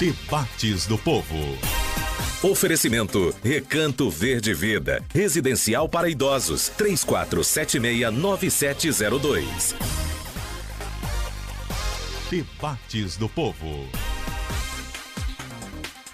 Debates do Povo. Oferecimento Recanto Verde Vida. Residencial para idosos. 3476-9702. Debates do Povo.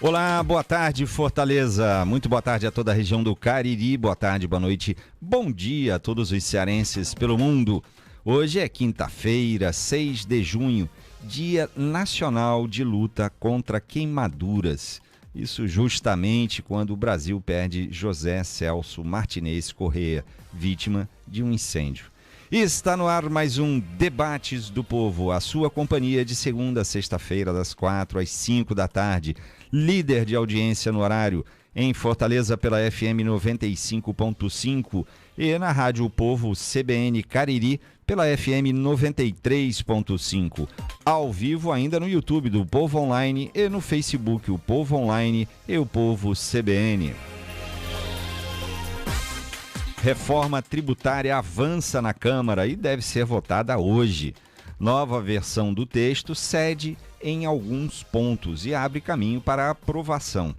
Olá, boa tarde, Fortaleza. Muito boa tarde a toda a região do Cariri. Boa tarde, boa noite, bom dia a todos os cearenses pelo mundo. Hoje é quinta-feira, 6 de junho, Dia Nacional de Luta contra Queimaduras. Isso justamente quando o Brasil perde José Celso Martinez Corrêa, vítima de um incêndio. E está no ar mais um Debates do Povo, a sua companhia de segunda a sexta-feira, das 4 às 5 da tarde. Líder de audiência no horário, em Fortaleza pela FM 95.5 e na Rádio Povo CBN Cariri pela FM 93.5. Ao vivo ainda no YouTube do Povo Online e no Facebook o Povo Online e o Povo CBN. Reforma tributária avança na Câmara e deve ser votada hoje. Nova versão do texto cede em alguns pontos e abre caminho para a aprovação.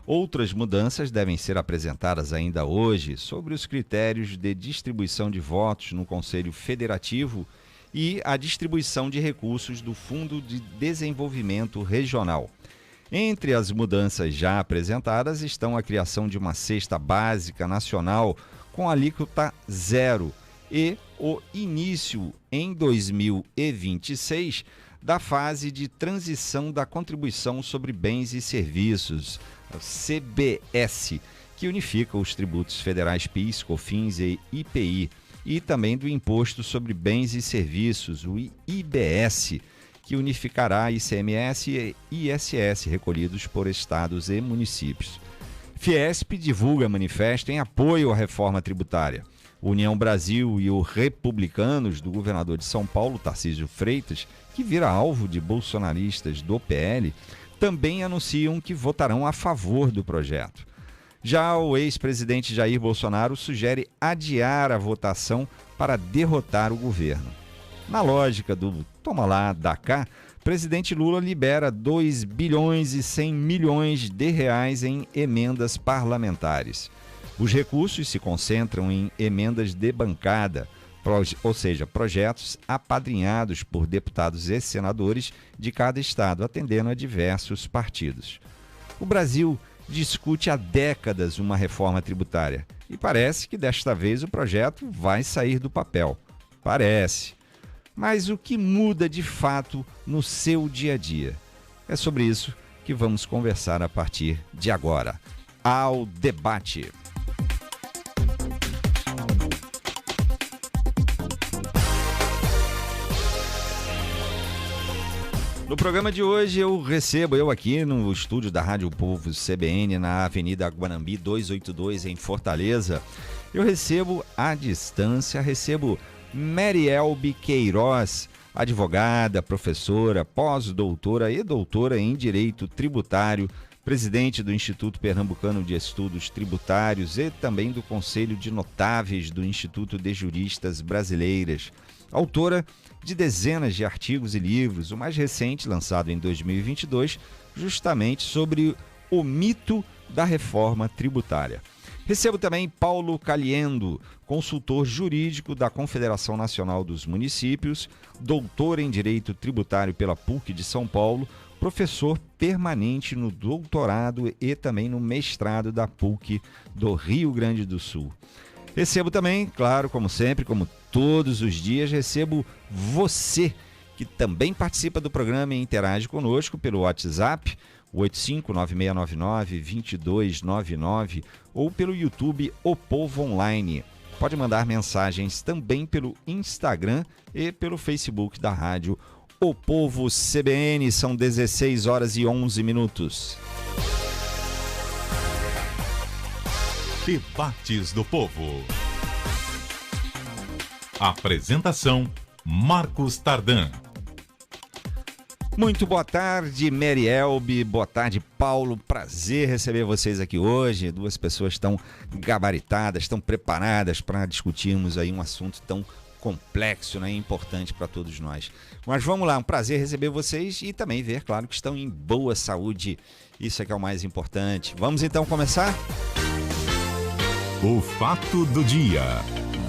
Outras mudanças devem ser apresentadas ainda hoje sobre os critérios de distribuição de votos no Conselho Federativo e a distribuição de recursos do Fundo de Desenvolvimento Regional. Entre as mudanças já apresentadas estão a criação de uma cesta básica nacional com alíquota zero e o início em 2026 da fase de transição da Contribuição sobre Bens e Serviços, CBS, que unifica os tributos federais PIS, COFINS e IPI, e também do Imposto sobre Bens e Serviços, o IBS, que unificará ICMS e ISS recolhidos por estados e municípios. Fiesp divulga manifesto em apoio à reforma tributária. União Brasil e os republicanos do governador de São Paulo, Tarcísio Freitas, que vira alvo de bolsonaristas do PL, também anunciam que votarão a favor do projeto. Já o ex-presidente Jair Bolsonaro sugere adiar a votação para derrotar o governo. Na lógica do toma lá, dá cá, presidente Lula libera 2 bilhões e 100 milhões de reais em emendas parlamentares. Os recursos se concentram em emendas de bancada, ou seja, projetos apadrinhados por deputados e senadores de cada estado, atendendo a diversos partidos. O Brasil discute há décadas uma reforma tributária e parece que desta vez o projeto vai sair do papel. Parece. Mas o que muda de fato no seu dia a dia? É sobre isso que vamos conversar a partir de agora. Ao debate. No programa de hoje eu aqui no estúdio da Rádio Povo CBN, na Avenida Guanambi 282 em Fortaleza, eu recebo à distância, Marielbe Queiroz, advogada, professora, pós-doutora e doutora em Direito Tributário, presidente do Instituto Pernambucano de Estudos Tributários e também do Conselho de Notáveis do Instituto de Juristas Brasileiras. Autora de dezenas de artigos e livros, o mais recente, lançado em 2022, justamente sobre o mito da reforma tributária. Recebo também Paulo Caliendo, consultor jurídico da Confederação Nacional dos Municípios, doutor em Direito Tributário pela PUC de São Paulo, professor permanente no doutorado e também no mestrado da PUC do Rio Grande do Sul. Recebo também, claro, como sempre, como todos os dias, recebo você, que também participa do programa e interage conosco pelo WhatsApp, 8596992299, ou pelo YouTube O Povo Online. Pode mandar mensagens também pelo Instagram e pelo Facebook da Rádio O Povo CBN. São 16 horas e 11 minutos. Debates do Povo. Apresentação: Marcos Tardan. Muito boa tarde, Marielbe. Boa tarde, Paulo. Prazer receber vocês aqui hoje. Duas pessoas tão gabaritadas, tão preparadas para discutirmos aí um assunto tão complexo, né? Importante para todos nós. Mas vamos lá, um prazer receber vocês e também ver, claro, que estão em boa saúde. Isso é que é o mais importante. Vamos então começar? O fato do dia.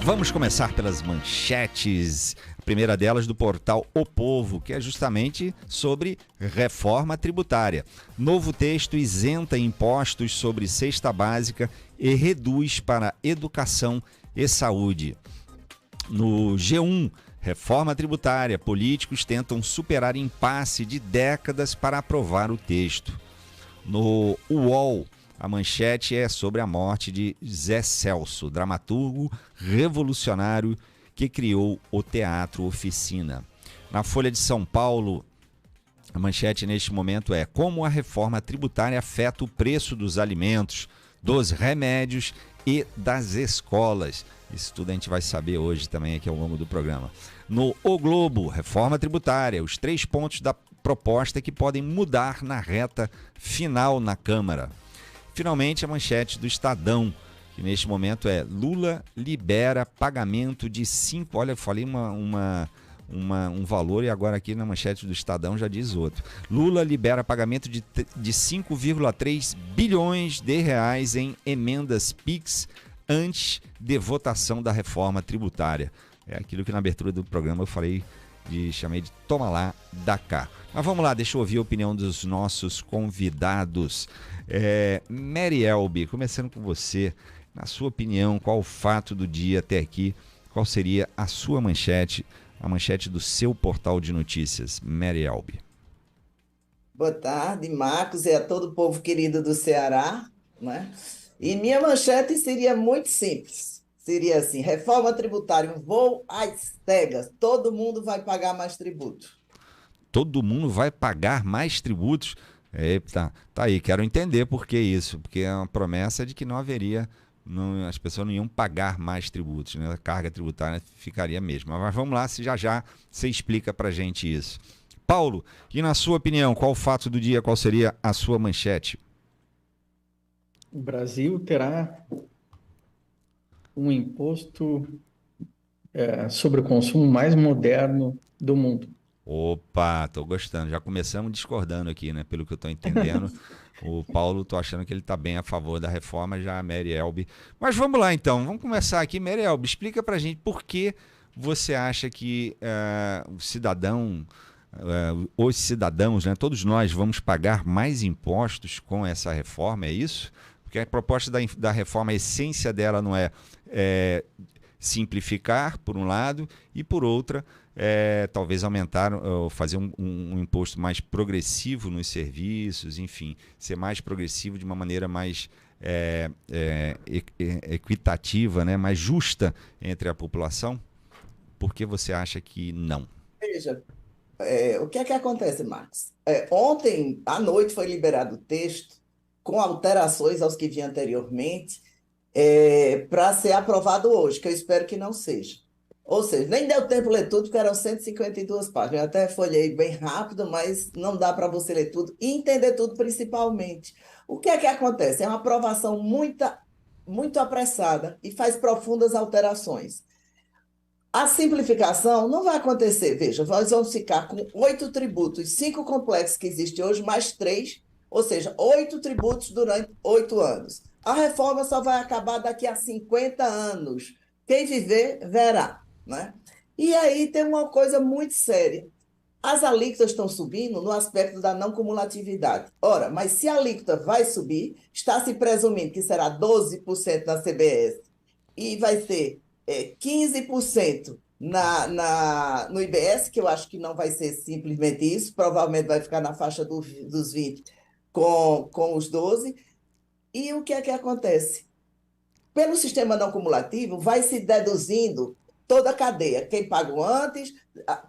Vamos começar pelas manchetes. A primeira delas do portal O Povo, que é justamente sobre reforma tributária. Novo texto isenta impostos sobre cesta básica e reduz para educação e saúde. No G1, reforma tributária. Políticos tentam superar impasse de décadas para aprovar o texto. No UOL, a manchete é sobre a morte de Zé Celso, dramaturgo revolucionário que criou o Teatro Oficina. Na Folha de São Paulo, a manchete neste momento é: como a reforma tributária afeta o preço dos alimentos, dos remédios e das escolas. Isso tudo a gente vai saber hoje também aqui ao longo do programa. No O Globo, reforma tributária, os 3 pontos da proposta que podem mudar na reta final na Câmara. Finalmente, a manchete do Estadão, que neste momento é: Lula libera pagamento de 5... Olha, eu falei um valor e agora aqui na manchete do Estadão já diz outro. Lula libera pagamento de 5,3 bilhões de reais em emendas PIX antes de votação da reforma tributária. É aquilo que na abertura do programa eu falei, chamei de toma lá, dá cá. Mas vamos lá, deixa eu ouvir a opinião dos nossos convidados. Mary Elby, começando com você, na sua opinião, qual o fato do dia até aqui? Qual seria a sua manchete, a manchete do seu portal de notícias? Mary Elby. Boa tarde, Marcos, e a todo o povo querido do Ceará, né? E minha manchete seria muito simples. Seria assim: reforma tributária, um voo às cegas, todo mundo vai pagar mais tributo. Todo mundo vai pagar mais tributos? Tá aí, quero entender por que isso, porque é uma promessa de que não haveria, as pessoas não iam pagar mais tributos, né? A carga tributária ficaria a mesma. Mas vamos lá, se já você explica pra gente isso. Paulo, e na sua opinião, qual o fato do dia, qual seria a sua manchete? O Brasil terá um imposto sobre o consumo mais moderno do mundo. Opa, tô gostando. Já começamos discordando aqui, né? Pelo que eu tô entendendo. O Paulo, tô achando que ele tá bem a favor da reforma, já a Mary Elby. Mas vamos lá então, vamos começar aqui. Mary Elby, explica pra gente por que você acha que o cidadão, os cidadãos, né? Todos nós vamos pagar mais impostos com essa reforma, é isso? Porque a proposta da reforma, a essência dela não é simplificar, por um lado, e por outra, talvez aumentar, ou fazer um imposto mais progressivo nos serviços, enfim, ser mais progressivo de uma maneira mais equitativa, né? Mais justa entre a população. Por que você acha que não? Veja, o que é que acontece, Marcos? Ontem à noite foi liberado o texto com alterações aos que vinha anteriormente, para ser aprovado hoje, que eu espero que não seja. Ou seja, nem deu tempo de ler tudo, porque eram 152 páginas. Eu até folhei bem rápido, mas não dá para você ler tudo e entender tudo principalmente. O que é que acontece? É uma aprovação muito apressada e faz profundas alterações. A simplificação não vai acontecer. Veja, nós vamos ficar com 8 tributos, 5 complexos que existem hoje, mais 3, ou seja, 8 tributos durante 8 anos. A reforma só vai acabar daqui a 50 anos. Quem viver, verá, né? E aí tem uma coisa muito séria. As alíquotas estão subindo no aspecto da não cumulatividade. Ora, mas se a alíquota vai subir, está se presumindo que será 12% na CBS e vai ser 15% no IBS, que eu acho que não vai ser simplesmente isso, provavelmente vai ficar na faixa dos 20% com os 12%. E o que é que acontece? Pelo sistema não cumulativo, vai se deduzindo toda a cadeia. Quem pagou antes,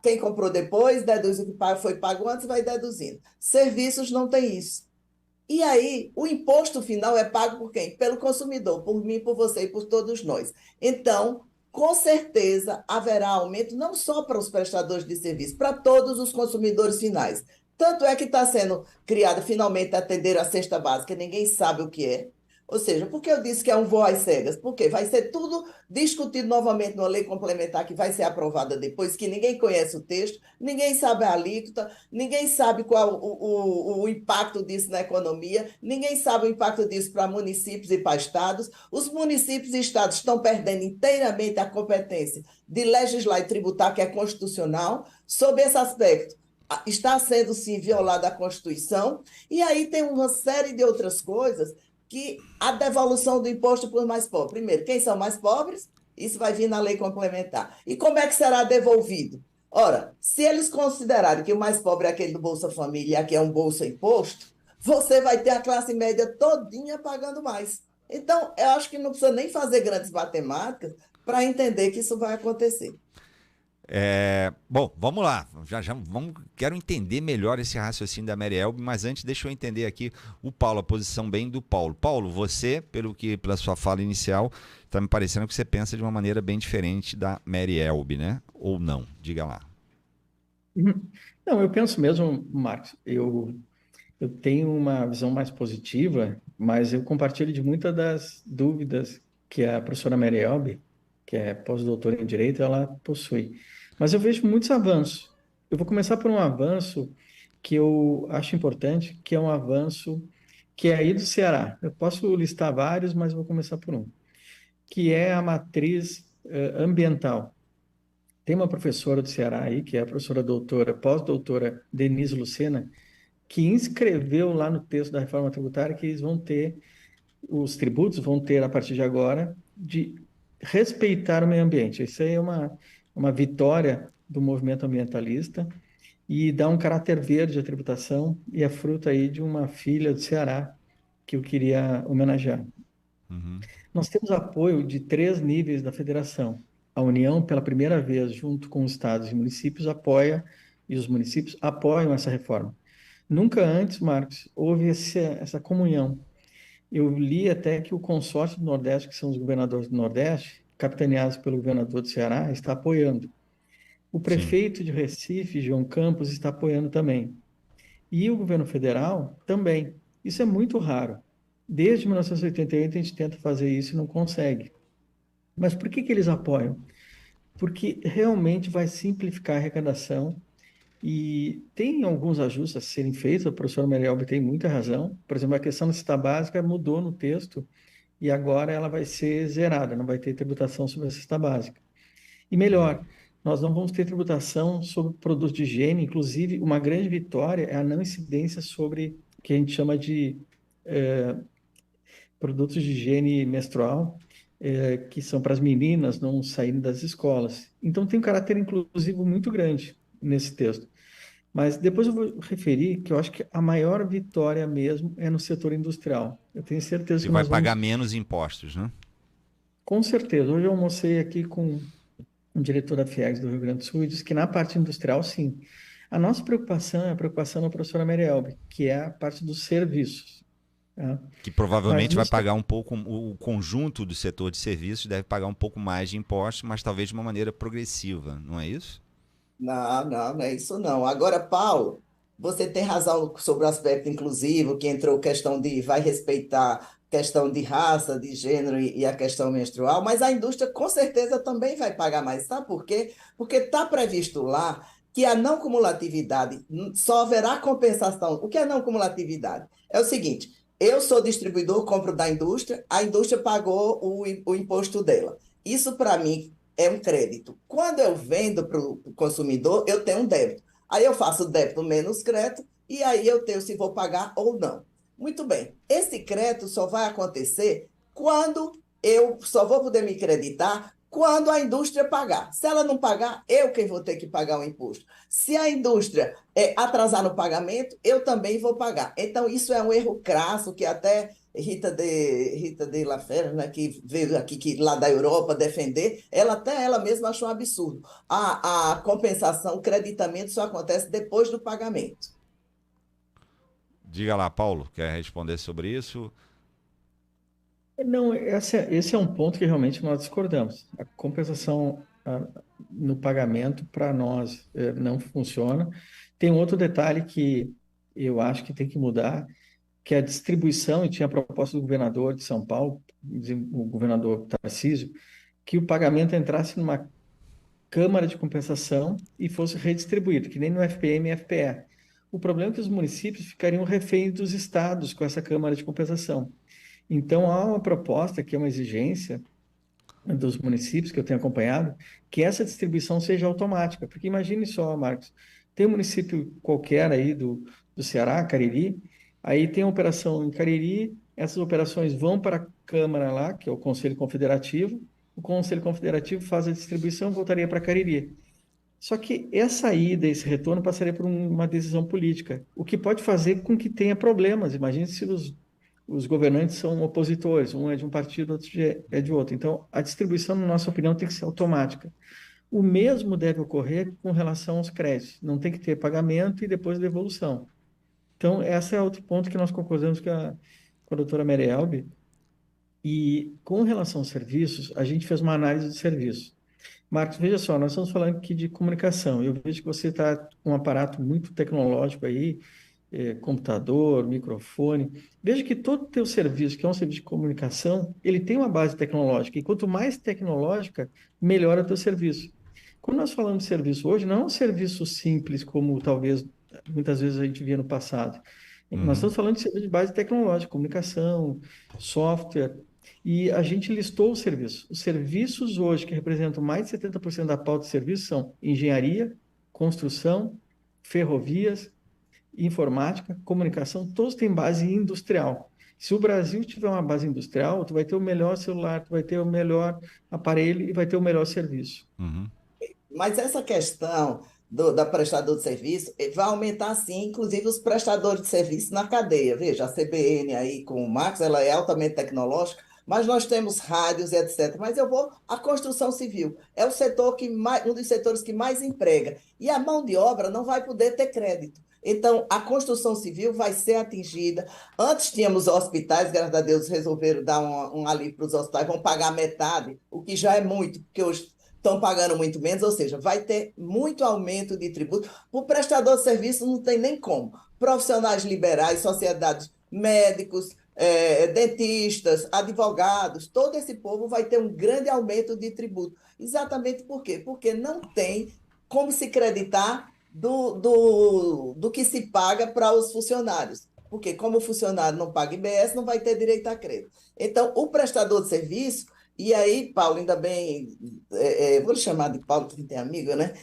quem comprou depois, deduz o que foi pago antes, vai deduzindo. Serviços não tem isso. E aí, o imposto final é pago por quem? Pelo consumidor, por mim, por você e por todos nós. Então, com certeza, haverá aumento não só para os prestadores de serviço, para todos os consumidores finais. Tanto é que está sendo criado finalmente atender a cesta básica, ninguém sabe o que é. Ou seja, por que eu disse que é um voo às cegas? Porque vai ser tudo discutido novamente numa lei complementar que vai ser aprovada depois, que ninguém conhece o texto, ninguém sabe a alíquota, ninguém sabe qual o impacto disso na economia, ninguém sabe o impacto disso para municípios e para estados. Os municípios e estados estão perdendo inteiramente a competência de legislar e tributar, que é constitucional. Sob esse aspecto, está sendo, sim, violada a Constituição. E aí tem uma série de outras coisas que a devolução do imposto para os mais pobres. Primeiro, quem são mais pobres? Isso vai vir na lei complementar. E como é que será devolvido? Ora, se eles considerarem que o mais pobre é aquele do Bolsa Família e aqui é um Bolsa Imposto, você vai ter a classe média todinha pagando mais. Então, eu acho que não precisa nem fazer grandes matemáticas para entender que isso vai acontecer. Bom, vamos lá. Quero entender melhor esse raciocínio da Mary Elbe, mas antes deixa eu entender aqui o Paulo, a posição bem do Paulo. Paulo, você, pela sua fala inicial, está me parecendo que você pensa de uma maneira bem diferente da Mary Elbe, né? Ou não? Diga lá. Não, eu penso mesmo, Marcos, eu tenho uma visão mais positiva, mas eu compartilho de muitas das dúvidas que a professora Mary Elbe, que é pós-doutora em Direito, ela possui. Mas eu vejo muitos avanços. Eu vou começar por um avanço que eu acho importante, que é um avanço que é aí do Ceará. Eu posso listar vários, mas vou começar por um, que é a matriz ambiental. Tem uma professora do Ceará aí, que é a professora doutora, pós-doutora Denise Lucena, que inscreveu lá no texto da reforma tributária que eles vão ter, os tributos vão ter, a partir de agora, de respeitar o meio ambiente. Isso aí é uma vitória do movimento ambientalista e dá um caráter verde à tributação e é fruto aí de uma filha do Ceará que eu queria homenagear. Uhum. Nós temos apoio de 3 níveis da federação. A União, pela primeira vez, junto com os estados e municípios, e os municípios apoiam essa reforma. Nunca antes, Marcos, houve essa comunhão. Eu li até que o consórcio do Nordeste, que são os governadores do Nordeste, capitaneados pelo governador do Ceará, está apoiando. O Sim. prefeito de Recife, João Campos, está apoiando também. E o governo federal também. Isso é muito raro. Desde 1988 a gente tenta fazer isso e não consegue. Mas por que eles apoiam? Porque realmente vai simplificar a arrecadação e tem alguns ajustes a serem feitos. A professora Marielbe tem muita razão. Por exemplo, a questão da cesta básica mudou no texto e agora ela vai ser zerada, não vai ter tributação sobre a cesta básica. E melhor, nós não vamos ter tributação sobre produtos de higiene, inclusive uma grande vitória é a não incidência sobre o que a gente chama de produtos de higiene menstrual, que são para as meninas não saírem das escolas. Então tem um caráter inclusivo muito grande nesse texto. Mas depois eu vou referir que eu acho que a maior vitória mesmo é no setor industrial. Eu tenho certeza Que que vai nós vamos... pagar menos impostos, né? Com certeza. Hoje eu almocei aqui com um diretor da FIEGS do Rio Grande do Sul e disse que na parte industrial, sim. A nossa preocupação é a preocupação da professora Merielbe, que é a parte dos serviços. Tá? Que provavelmente vai Mas pagar um pouco, o conjunto do setor de serviços deve pagar um pouco mais de impostos, mas talvez de uma maneira progressiva, não é isso? Não é isso não. Agora, Paulo, você tem razão sobre o aspecto inclusivo, que entrou questão de vai respeitar questão de raça, de gênero e a questão menstrual, mas a indústria com certeza também vai pagar mais. Sabe por quê? Porque está previsto lá que a não cumulatividade só haverá compensação. O que é não cumulatividade? É o seguinte, eu sou distribuidor, compro da indústria, a indústria pagou o imposto dela. Isso, para mim, é um crédito. Quando eu vendo para o consumidor, eu tenho um débito. Aí eu faço débito menos crédito e aí eu tenho se vou pagar ou não. Muito bem. Esse crédito só vai acontecer quando eu só vou poder me creditar quando a indústria pagar. Se ela não pagar, eu quem vou ter que pagar o imposto. Se a indústria atrasar no pagamento, eu também vou pagar. Então, isso é um erro crasso que até Rita de La Fera, né, que veio aqui lá da Europa defender, ela mesma achou um absurdo. A compensação, o creditamento só acontece depois do pagamento. Diga lá, Paulo, quer responder sobre isso? não, esse é um ponto que realmente nós discordamos. A compensação no pagamento, para nós, não funciona. Tem um outro detalhe que eu acho que tem que mudar, que a distribuição, e tinha a proposta do governador de São Paulo, o governador Tarcísio, que o pagamento entrasse numa câmara de compensação e fosse redistribuído, que nem no FPM e FPE. O problema é que os municípios ficariam reféns dos estados com essa câmara de compensação. Então, há uma proposta, que é uma exigência dos municípios, que eu tenho acompanhado, que essa distribuição seja automática. Porque imagine só, Marcos, tem um município qualquer aí do Ceará, Cariri, aí tem uma operação em Cariri, essas operações vão para a Câmara lá, que é o Conselho Confederativo, o Conselho Confederativo faz a distribuição e voltaria para Cariri. Só que essa ida, esse retorno, passaria por uma decisão política, o que pode fazer com que tenha problemas. Imagine se os governantes são opositores, um é de um partido, outro é de outro. Então, a distribuição, na nossa opinião, tem que ser automática. O mesmo deve ocorrer com relação aos créditos. Não tem que ter pagamento e depois devolução. Então, esse é outro ponto que nós concordamos com a doutora Merielbe. E com relação aos serviços, a gente fez uma análise de serviço. Marcos, veja só, nós estamos falando aqui de comunicação. Eu vejo que você está com um aparato muito tecnológico aí, computador, microfone. Veja que todo o teu serviço, que é um serviço de comunicação, ele tem uma base tecnológica. E quanto mais tecnológica, melhor é o teu serviço. Quando nós falamos de serviço hoje, não é um serviço simples, como talvez muitas vezes a gente via no passado. Nós estamos falando de serviço de base tecnológica, comunicação, software. E a gente listou os serviços. Os serviços hoje que representam mais de 70% da pauta de serviços são engenharia, construção, ferrovias, informática, comunicação, todos têm base industrial. Se o Brasil tiver uma base industrial, tu vai ter o melhor celular, tu vai ter o melhor aparelho e vai ter o melhor serviço. Mas essa questão da prestador de serviço vai aumentar, sim, inclusive os prestadores de serviço na cadeia. Veja, a CBN aí com o Marcos, ela é altamente tecnológica, mas nós temos rádios e etc. Mas a construção civil é o setor um dos setores que mais emprega. E a mão de obra não vai poder ter crédito. Então, a construção civil vai ser atingida. Antes tínhamos hospitais, graças a Deus resolveram dar um alívio para os hospitais, vão pagar metade, o que já é muito, porque hoje estão pagando muito menos, ou seja, vai ter muito aumento de tributo. O prestador de serviço não tem nem como. Profissionais liberais, sociedades, médicos, dentistas, advogados, todo esse povo vai ter um grande aumento de tributo. Exatamente por quê? Porque não tem como se creditar do que se paga para os funcionários. Porque como o funcionário não paga IBS, não vai ter direito a crédito. Então, o prestador de serviço, e aí, Paulo, ainda bem, vou chamar de Paulo, que tem amigo, né?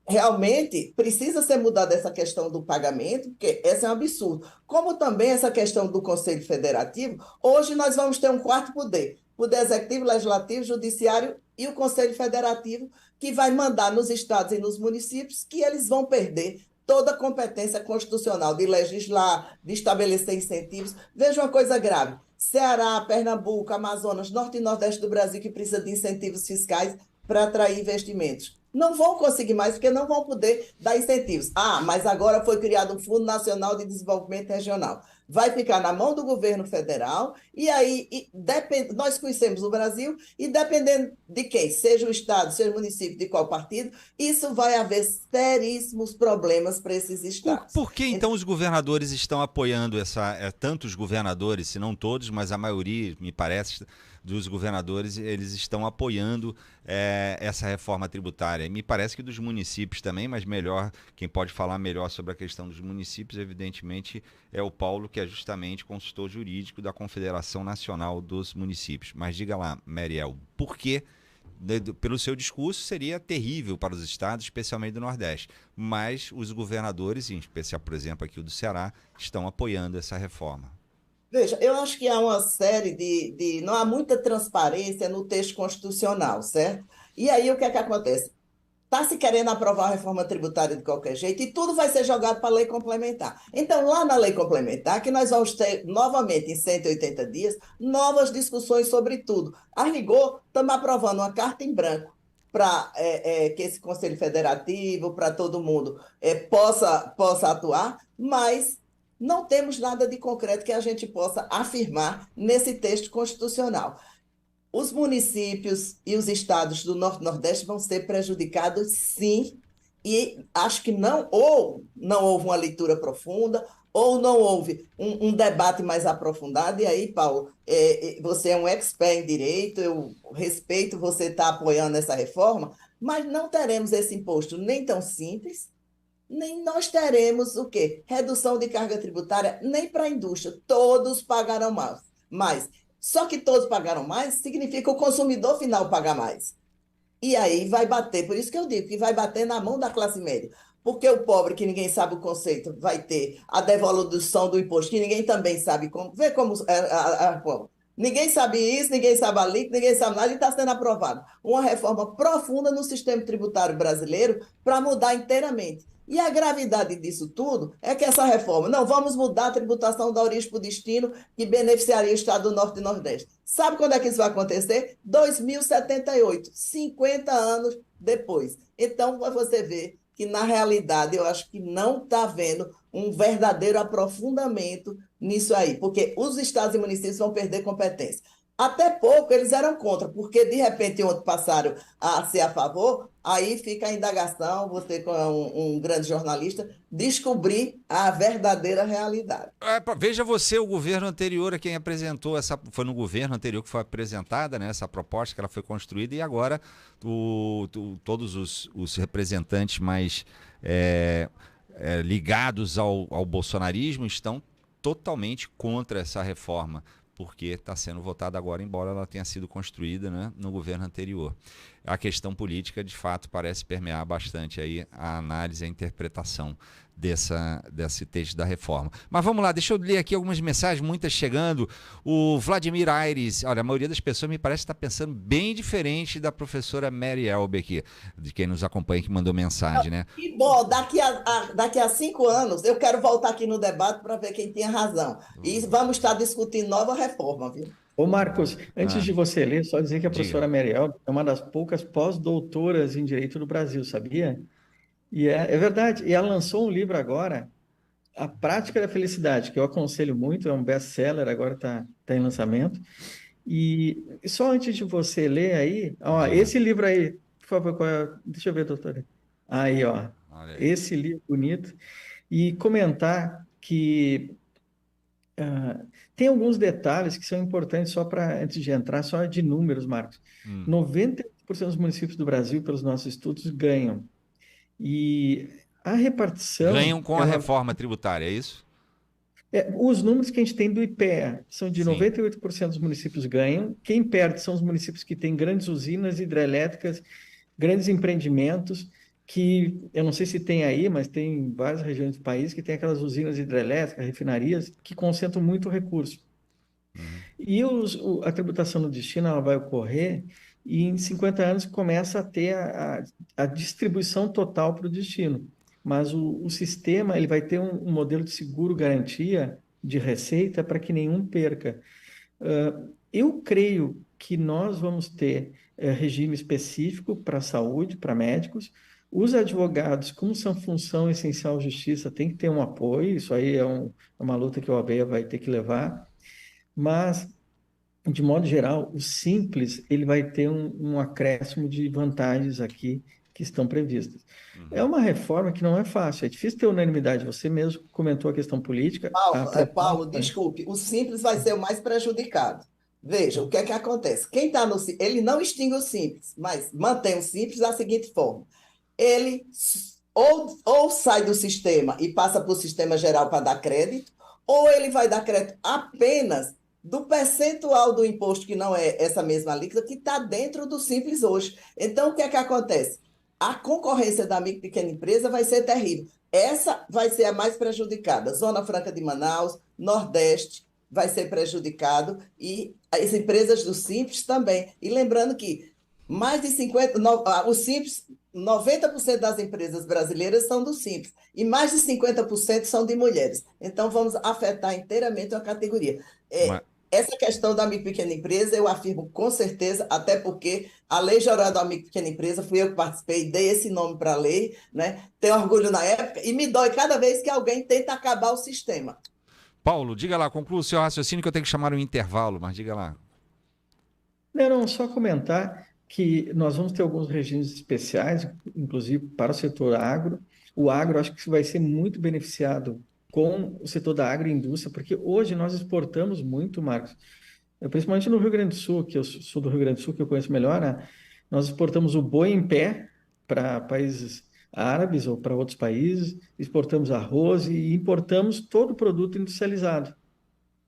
Realmente precisa ser mudada essa questão do pagamento, porque esse é um absurdo. Como também essa questão do Conselho Federativo, hoje nós vamos ter um quarto poder executivo, legislativo, judiciário e o Conselho Federativo, que vai mandar nos estados e nos municípios, que eles vão perder toda a competência constitucional de legislar, de estabelecer incentivos. Veja uma coisa grave: Ceará, Pernambuco, Amazonas, Norte e Nordeste do Brasil, que precisa de incentivos fiscais para atrair investimentos. Não vão conseguir mais, porque não vão poder dar incentivos. Mas agora foi criado um Fundo Nacional de Desenvolvimento Regional. Vai ficar na mão do governo federal, e aí nós conhecemos o Brasil, e dependendo de quem, seja o Estado, seja o município, de qual partido, isso vai haver seríssimos problemas para esses estados. Por que então os governadores estão apoiando tantos governadores, se não todos, mas a maioria, me parece, dos governadores, eles estão apoiando essa reforma tributária? Me parece que dos municípios também, mas quem pode falar melhor sobre a questão dos municípios, evidentemente, é o Paulo, que é justamente consultor jurídico da Confederação Nacional dos Municípios. Mas diga lá, Meriel, por que, pelo seu discurso, seria terrível para os estados, especialmente do Nordeste, mas os governadores, em especial, por exemplo, aqui o do Ceará, estão apoiando essa reforma? Veja, eu acho que há uma série não há muita transparência no texto constitucional, certo? E aí o que é que acontece? Está se querendo aprovar a reforma tributária de qualquer jeito e tudo vai ser jogado para a lei complementar. Então, lá na lei complementar, que nós vamos ter novamente em 180 dias, novas discussões sobre tudo. A rigor, estamos aprovando uma carta em branco para que esse Conselho Federativo, para todo mundo, possa atuar, mas não temos nada de concreto que a gente possa afirmar nesse texto constitucional. Os municípios e os estados do Norte e Nordeste vão ser prejudicados, sim, e acho que não houve uma leitura profunda, Ou não houve um debate mais aprofundado? E aí, Paulo, você é um expert em direito, eu respeito você estar apoiando essa reforma, mas não teremos esse imposto nem tão simples, nem nós teremos o quê? Redução de carga tributária, nem para a indústria. Todos pagarão mais. Só que todos pagaram mais significa o consumidor final pagar mais. E aí vai bater, por isso que eu digo que vai bater na mão da classe média. Porque o pobre, que ninguém sabe o conceito, vai ter a devolução do imposto, que ninguém também sabe como. Vê como ninguém sabe isso, ninguém sabe a lei, ninguém sabe nada, e está sendo aprovado uma reforma profunda no sistema tributário brasileiro para mudar inteiramente. E a gravidade disso tudo é que essa reforma, não, vamos mudar a tributação da origem para o destino, que beneficiaria o estado do Norte e Nordeste. Sabe quando é que isso vai acontecer? 2078, 50 anos depois. Então, você vê que, na realidade, eu acho que não está havendo um verdadeiro aprofundamento nisso aí, porque os estados e municípios vão perder competência. Até pouco eles eram contra, porque de repente ontem passaram a ser a favor, aí fica a indagação, você como um grande jornalista, descobrir a verdadeira realidade. Veja você, o governo anterior a quem apresentou foi no governo anterior que foi apresentada, né, essa proposta, que ela foi construída, e agora todos os representantes mais ligados ao bolsonarismo estão totalmente contra essa reforma, porque está sendo votada agora, embora ela tenha sido construída, né, no governo anterior. A questão política, de fato, parece permear bastante aí a análise, a interpretação desse texto da reforma. Mas vamos lá, deixa eu ler aqui algumas mensagens, muitas chegando. O Vladimir Aires, olha, a maioria das pessoas me parece estar pensando bem diferente da professora Mary Elbe aqui, de quem nos acompanha, que mandou mensagem, né? E bom, daqui a 5 anos eu quero voltar aqui no debate para ver quem tinha razão. E vamos estar discutindo nova reforma, viu? Ô Marcos, antes de você ler, só dizer que a professora Mary Elbe é uma das poucas pós-doutoras em Direito do Brasil, sabia? E é verdade, e ela lançou um livro agora, A Prática da Felicidade, que eu aconselho muito, é um best-seller, agora está em lançamento. E só antes de você ler aí, ó, esse livro aí, por favor, deixa eu ver, doutora. Aí, ó, esse livro bonito. E comentar que tem alguns detalhes que são importantes só para, antes de entrar, só de números, Marcos. 98% dos municípios do Brasil, pelos nossos estudos, ganham. E a repartição... Ganham com a reforma tributária, é isso? Os números que a gente tem do IPEA são de Sim. 98% dos municípios ganham. Quem perde são os municípios que têm grandes usinas hidrelétricas, grandes empreendimentos, que eu não sei se tem aí, mas tem em várias regiões do país que tem aquelas usinas hidrelétricas, refinarias, que concentram muito recurso. E a tributação no destino ela vai ocorrer e em 50 anos começa a ter a distribuição total para o destino. Mas o sistema ele vai ter um modelo de seguro-garantia de receita para que nenhum perca. Eu creio que nós vamos ter regime específico para saúde, para médicos. Os advogados, como são função essencial de justiça, tem que ter um apoio. Isso aí é uma luta que a OAB vai ter que levar. Mas, de modo geral, o Simples ele vai ter um acréscimo de vantagens aqui que estão previstas. É uma reforma que não é fácil, é difícil ter unanimidade. Você mesmo comentou a questão política. Paulo, desculpe, o Simples vai ser o mais prejudicado. Veja, o que é que acontece? Quem está no Simples, ele não extingue o Simples, mas mantém o Simples da seguinte forma. Ele ou sai do sistema e passa para o sistema geral para dar crédito, ou ele vai dar crédito apenas do percentual do imposto, que não é essa mesma alíquota, que está dentro do Simples hoje. Então, o que é que acontece? A concorrência da micro e pequena empresa vai ser terrível. Essa vai ser a mais prejudicada. Zona Franca de Manaus, Nordeste vai ser prejudicado e as empresas do Simples também. E lembrando que mais de 50%, o Simples, 90% das empresas brasileiras são do Simples e mais de 50% são de mulheres. Então, vamos afetar inteiramente a categoria. Essa questão da micro e pequena empresa, eu afirmo com certeza, até porque a Lei Geral da Micro e Pequena Empresa, fui eu que participei, dei esse nome para a lei, né? Tenho orgulho na época e me dói cada vez que alguém tenta acabar o sistema. Paulo, diga lá, conclua o seu raciocínio que eu tenho que chamar um intervalo, mas diga lá. Não, só comentar que nós vamos ter alguns regimes especiais, inclusive para o setor agro. O agro acho que vai ser muito beneficiado com o setor da agroindústria, porque hoje nós exportamos muito, Marcos, principalmente no Rio Grande do Sul, que eu sou do Rio Grande do Sul, que eu conheço melhor, né? Nós exportamos o boi em pé para países árabes ou para outros países, exportamos arroz e importamos todo o produto industrializado.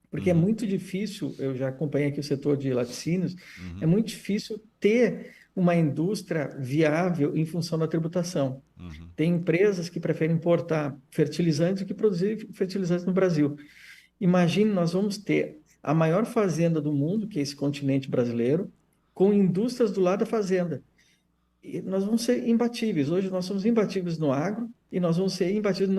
Porque é muito difícil, eu já acompanhei aqui o setor de laticínios, é muito difícil ter uma indústria viável em função da tributação. Tem empresas que preferem importar fertilizantes do que produzir fertilizantes no Brasil. Imagine, nós vamos ter a maior fazenda do mundo, que é esse continente brasileiro, com indústrias do lado da fazenda. E nós vamos ser imbatíveis. Hoje nós somos imbatíveis no agro e nós vamos ser imbatíveis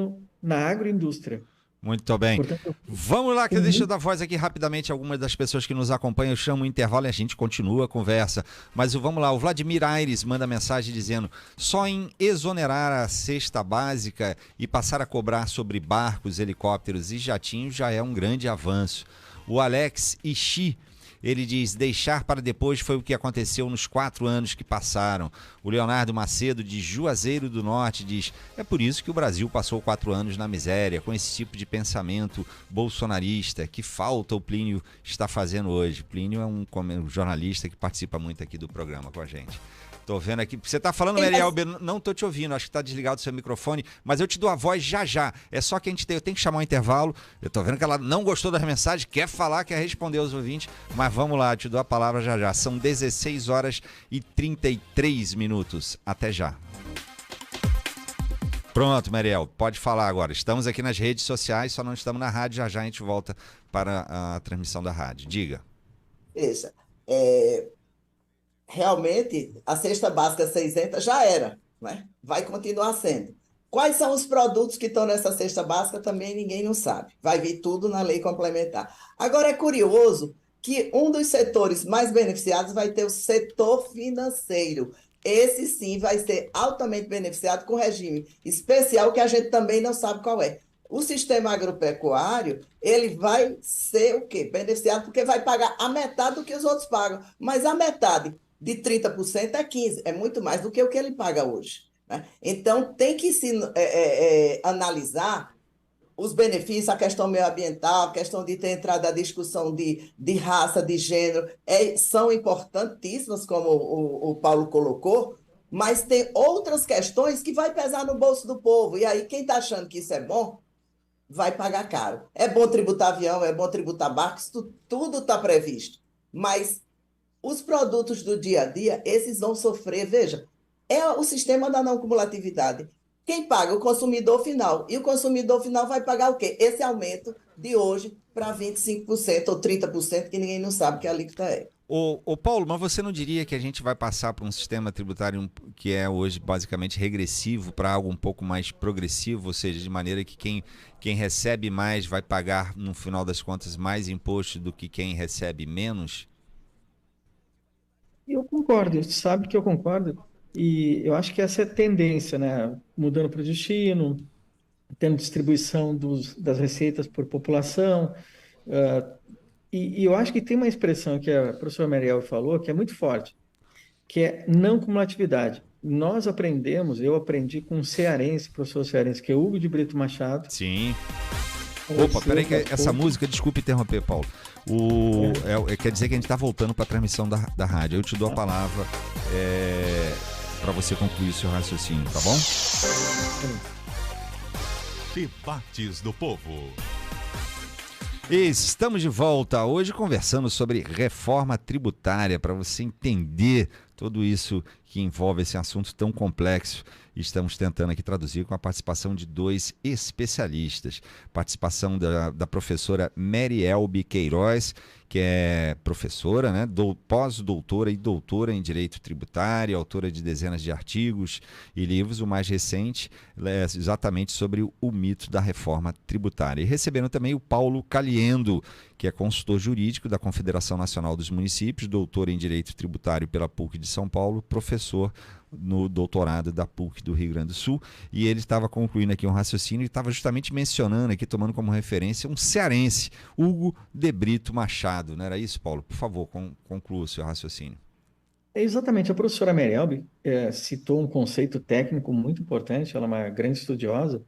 na agroindústria. Muito bem. Portanto, Vamos lá, que deixa eu dar voz aqui rapidamente a algumas das pessoas que nos acompanham. Eu chamo o intervalo e a gente continua a conversa. Mas vamos lá, o Vladimir Aires manda mensagem dizendo: só em exonerar a cesta básica e passar a cobrar sobre barcos, helicópteros e jatinhos já é um grande avanço. O Alex Ishi, ele diz: deixar para depois foi o que aconteceu nos 4 anos que passaram. O Leonardo Macedo, de Juazeiro do Norte, diz: é por isso que o Brasil passou 4 anos na miséria, com esse tipo de pensamento bolsonarista. Que falta o Plínio está fazendo hoje. Plínio é um jornalista que participa muito aqui do programa com a gente. Tô vendo aqui. Você tá falando, Mariel, não tô te ouvindo, acho que tá desligado o seu microfone, mas eu te dou a voz já já. É só que eu tenho que chamar um intervalo. Eu tô vendo que ela não gostou das mensagens, quer falar, quer responder aos ouvintes, mas vamos lá, eu te dou a palavra já já. São 16 horas e 33 minutos. Até já. Pronto, Mariel, pode falar agora. Estamos aqui nas redes sociais, só não estamos na rádio. Já já a gente volta para a transmissão da rádio. Diga. Veja, realmente, a cesta básica 600 já era, né? Vai continuar sendo. Quais são os produtos que estão nessa cesta básica também ninguém não sabe. Vai vir tudo na lei complementar. Agora, é curioso que um dos setores mais beneficiados vai ter o setor financeiro. Esse sim vai ser altamente beneficiado com regime especial que a gente também não sabe qual é. O sistema agropecuário, ele vai ser o quê? Beneficiado porque vai pagar a metade do que os outros pagam. Mas a metade de 30% é 15%, é muito mais do que o que ele paga hoje, né? Então, tem que se analisar os benefícios, a questão meioambiental, a questão de ter entrado a discussão de raça, de gênero, são importantíssimas, como o Paulo colocou, mas tem outras questões que vai pesar no bolso do povo, e aí quem está achando que isso é bom, vai pagar caro. É bom tributar avião, é bom tributar barcos, tudo está previsto, mas os produtos do dia a dia, esses vão sofrer. Veja, é o sistema da não cumulatividade. Quem paga? O consumidor final. E o consumidor final vai pagar o quê? Esse aumento de hoje para 25% ou 30%, que ninguém não sabe que a alíquota é. Ô Paulo, mas você não diria que a gente vai passar por um sistema tributário que é hoje basicamente regressivo para algo um pouco mais progressivo, ou seja, de maneira que quem recebe mais vai pagar, no final das contas, mais imposto do que quem recebe menos? Eu concordo, você sabe que eu concordo, e eu acho que essa é a tendência, né? Mudando para o destino, tendo distribuição das receitas por população, e eu acho que tem uma expressão que a professora Mariel falou, que é muito forte, que é não cumulatividade. Nós aprendemos, eu aprendi com um cearense, professor cearense, que é Hugo de Brito Machado. Sim. Opa, peraí que essa música, desculpe interromper, Paulo. Quer dizer que a gente está voltando para a transmissão da rádio. Eu te dou a palavra para você concluir o seu raciocínio, tá bom? Debates do Povo. Estamos de volta hoje conversando sobre reforma tributária, para você entender tudo isso que envolve esse assunto tão complexo. Estamos tentando aqui traduzir com a participação de 2 especialistas. Participação da professora Marielbe Queiroz, que é professora, né, pós-doutora e doutora em Direito Tributário, autora de dezenas de artigos e livros. O mais recente é exatamente sobre o mito da reforma tributária. E recebendo também o Paulo Caliendo, que é consultor jurídico da Confederação Nacional dos Municípios, doutor em Direito Tributário pela PUC de São Paulo, professor no doutorado da PUC do Rio Grande do Sul, e ele estava concluindo aqui um raciocínio e estava justamente mencionando aqui, tomando como referência, um cearense, Hugo de Brito Machado. Não era isso, Paulo? Por favor, conclua o seu raciocínio. Exatamente, a professora Marielbe citou um conceito técnico muito importante, ela é uma grande estudiosa,